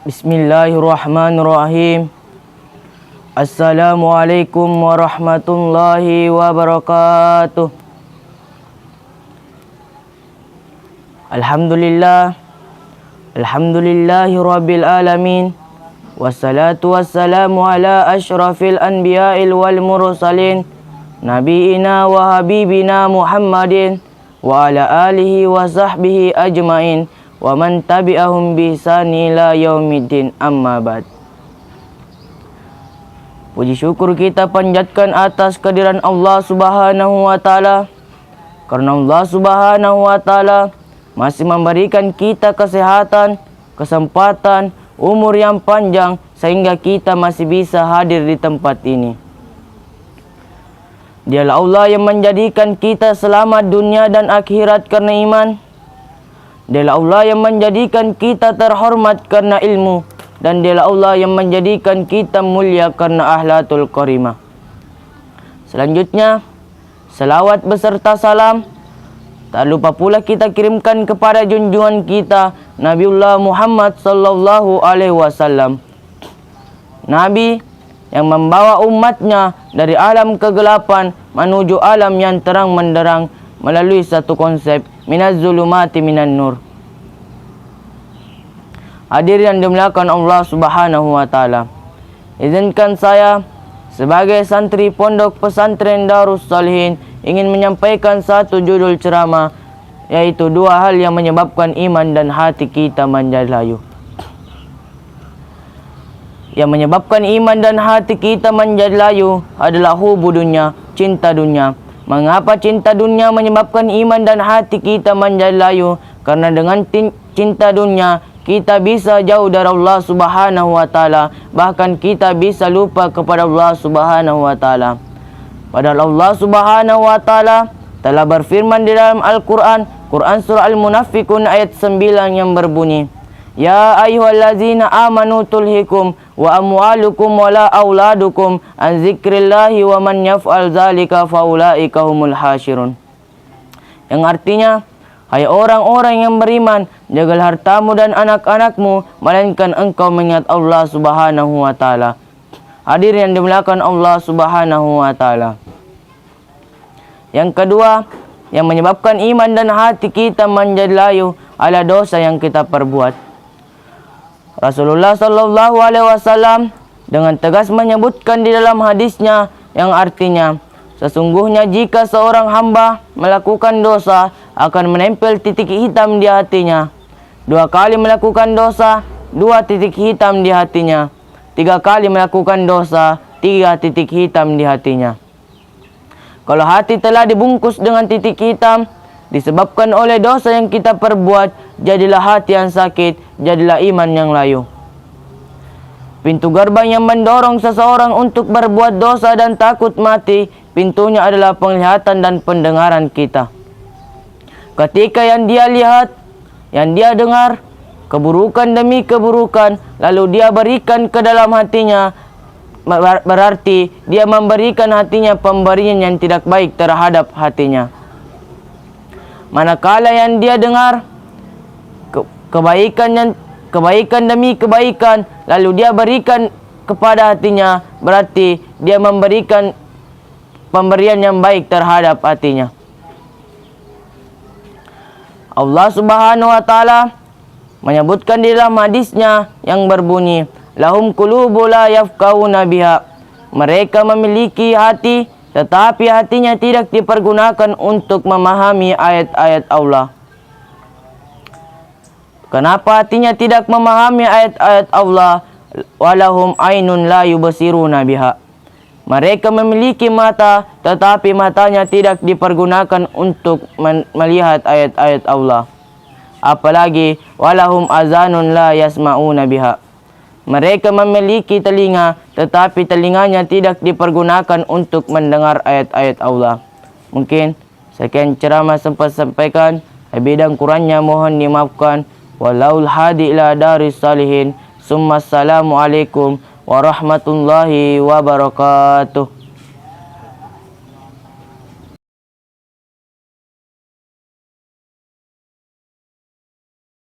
Bismillahirrahmanirrahim. Assalamualaikum warahmatullahi wabarakatuh. Alhamdulillahi rabbil alamin. Wassalatu wassalamu ala asyrafil anbiya'il wal mursalin, nabiina wa habibina Muhammadin wa ala alihi wa sahbihi ajmain wa man tabi'ahum bi ihsani ila yaumiddin, amma ba'd. Puji syukur kita panjatkan atas kehadiran Allah Subhanahu wa taala, karena Allah Subhanahu wa taala masih memberikan kita kesehatan, kesempatan, umur yang panjang sehingga kita masih bisa hadir di tempat ini. Dialah Allah yang menjadikan kita selamat dunia dan akhirat karena iman. Dialah Allah yang menjadikan kita terhormat karena ilmu, dan dialah Allah yang menjadikan kita mulia karena akhlakul karimah. Selanjutnya, selawat beserta salam tak lupa pula kita kirimkan kepada junjungan kita Nabiullah Muhammad sallallahu alaihi wasallam, Nabi yang membawa umatnya dari alam kegelapan menuju alam yang terang menderang melalui satu konsep minaz zulumati minan nur. Hadirin yang dimuliakan Allah Subhanahu wa taala, izinkan saya sebagai santri Pondok Pesantren Darus Salihin ingin menyampaikan satu judul ceramah, yaitu dua hal yang menyebabkan iman dan hati kita menjadi layu. Yang menyebabkan iman dan hati kita menjadi layu adalah hubu dunia, cinta dunia. Mengapa cinta dunia menyebabkan iman dan hati kita menjadi layu? Karena dengan cinta dunia kita bisa jauh dari Allah Subhanahu wa taala, bahkan kita bisa lupa kepada Allah Subhanahu wa taala. Padahal Allah Subhanahu wa taala telah berfirman di dalam Al-Qur'an, Quran surah Al-Munafiqun ayat 9 yang berbunyi, Ya ayyuhallazina amanu tulhikum wa amwalukum wa la auladukum an zikrillahi wa man yaf'al zalika faulaika humul hasyirun. Yang artinya, hai orang-orang yang beriman, jagalah hartamu dan anak-anakmu, melainkan engkau mengingat Allah Subhanahu wa taala. Hadirin yang dimuliakan Allah Subhanahu wa taala. Yang kedua, yang menyebabkan iman dan hati kita menjadi layu adalah dosa yang kita perbuat. Rasulullah sallallahu alaihi wasallam dengan tegas menyebutkan di dalam hadisnya yang artinya, sesungguhnya jika seorang hamba melakukan dosa akan menempel titik hitam di hatinya. 2 kali melakukan dosa, 2 titik hitam di hatinya. 3 kali melakukan dosa, 3 titik hitam di hatinya. Kalau hati telah dibungkus dengan titik hitam disebabkan oleh dosa yang kita perbuat, jadilah hati yang sakit, jadilah iman yang layu. Pintu gerbang yang mendorong seseorang untuk berbuat dosa dan takut mati, pintunya adalah penglihatan dan pendengaran kita. Ketika yang dia lihat, yang dia dengar, keburukan demi keburukan, lalu dia berikan ke dalam hatinya, berarti dia memberikan hatinya pemberian yang tidak baik terhadap hatinya. Manakala yang dia dengar kebaikan demi kebaikan, lalu dia berikan kepada hatinya, berarti dia memberikan pemberian yang baik terhadap hatinya. Allah Subhanahu wa taala menyebutkan di dalam hadisnya yang berbunyi, lahum qulubu la yafqahuna biha. Mereka memiliki hati, tetapi hatinya tidak dipergunakan untuk memahami ayat-ayat Allah. Kenapa hatinya tidak memahami ayat-ayat Allah? Walahum ainun la yubsiruna biha. Mereka memiliki mata, tetapi matanya tidak dipergunakan untuk melihat ayat-ayat Allah. Apalagi walahum azanun la yasma'una biha. Mereka memiliki telinga, tetapi telinganya tidak dipergunakan untuk mendengar ayat-ayat Allah. Mungkin sekian ceramah sempat sampaikan, bidang kurangnya mohon dimaafkan. Walaul hadi ila daris salihin. Assalamualaikum warahmatullahi wabarakatuh.